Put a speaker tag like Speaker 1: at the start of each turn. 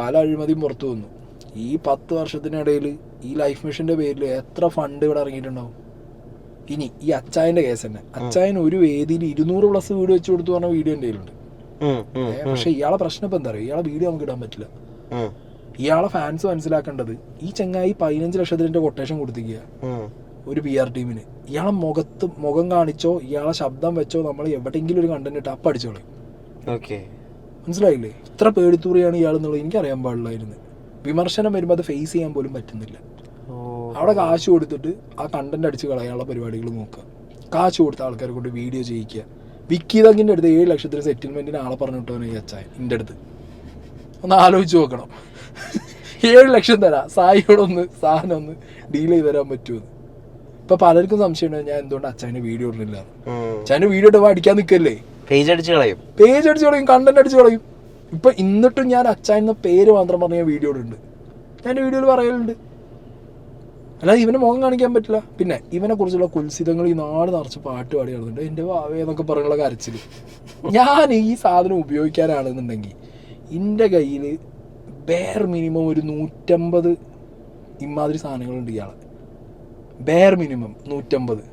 Speaker 1: പല അഴിമതിയും പുറത്തു വന്നു. ഈ 10 വർഷത്തിനിടയിൽ ഈ ലൈഫ് മിഷന്റെ പേരിൽ എത്ര ഫണ്ട് ഇവിടെ ഇറങ്ങിയിട്ടുണ്ടാവും. ഇനി ഈ അച്ചായന്റെ കേസ് തന്നെ, അച്ചായൻ ഒരു വേദിയിൽ 200+ വീഡിയോ വെച്ച് കൊടുത്തു പറഞ്ഞ വീഡിയോ എൻ്റെ കയ്യിലുണ്ട്. പക്ഷെ ഇയാളെ പ്രശ്നം ഇപ്പം എന്താ പറയുക, ഇയാളെ വീഡിയോ നമുക്ക് ഇടാൻ പറ്റില്ല. ഇയാളെ ഫാൻസ് മനസ്സിലാക്കേണ്ടത്, ഈ ചങ്ങായി 15 ലക്ഷത്തിന്റെ കൊട്ടേഷൻ കൊടുത്തിരിക്കുക ഒരു PR ടീമിന്. ഇയാളെ മുഖം കാണിച്ചോ ഇയാളെ ശബ്ദം വെച്ചോ നമ്മൾ എവിടെയെങ്കിലും ഒരു കണ്ടന്റ് ഇട്ട് അപ്പം അടിച്ചോളൂ. മനസ്സിലായില്ലേ? ഇത്ര പേടിത്തൂറിയാണ് ഇയാൾ എന്നുള്ളത് എനിക്കറിയാൻ പാടില്ലായിരുന്നു. വിമർശനം വരുമ്പോൾ അത് ഫേസ് ചെയ്യാൻ പോലും പറ്റുന്നില്ല. അവിടെ കാശ് കൊടുത്തിട്ട് ആ കണ്ടന്റ് അടിച്ച് കളയാനുള്ള പരിപാടികൾ നോക്കുക. കാശ് കൊടുത്ത ആൾക്കാരെ കൊണ്ട് വീഡിയോ ചെയ്യിക്കുക. വിക്കി തങ്ങിൻ്റെ അടുത്ത് 7 ലക്ഷത്തിന് സെറ്റിൽമെന്റിന് ആളെ പറഞ്ഞിട്ടാണ് ഈ അച്ചായൻ എൻ്റെ അടുത്ത്. ഒന്ന് ആലോചിച്ച് നോക്കണം. 7 ലക്ഷം തരാം, സായിയോടൊന്ന് സാധനം ഒന്ന് ഡീൽ ചെയ്ത് തരാൻ പറ്റുമെന്ന്. ഇപ്പൊ പലർക്കും സംശയമുണ്ട് ഞാൻ എന്തുകൊണ്ട് അച്ചായന്റെ വീഡിയോ ഇടുന്നില്ല. അച്ചായന്റെ വീഡിയോ ഇടുമ്പോൾ അടിക്കാൻ നിൽക്കല്ലേ, പേജ് അടിച്ച് കളയും, കണ്ടന്റ് അടിച്ച് കളയും. ഇപ്പൊ എന്നിട്ടും ഞാൻ അച്ചായന്റെ പേര് മാത്രം പറഞ്ഞ വീഡിയോ ഇടുന്നുണ്ട്, ഞാൻ വീഡിയോയിൽ പറയലുണ്ട്. അല്ലാതെ ഇവനെ മുഖം കാണിക്കാൻ പറ്റില്ല. പിന്നെ ഇവനെ കുറിച്ചുള്ള കുൽസിതങ്ങൾ ഈ നാട് നിറച്ച് പാട്ട് പാടി നടന്നുണ്ട്. എൻ്റെ വാവേ എന്നൊക്കെ പറയാനുള്ള കരച്ചിൽ. ഞാൻ ഈ സാധനം ഉപയോഗിക്കാനാണെന്നുണ്ടെങ്കിൽ എൻ്റെ കയ്യിൽ ബെയർ മിനിമം ഒരു 150 ഇമാതിരി സാധനങ്ങളുണ്ട്. ഇയാളെ ബെയർ മിനിമം 150.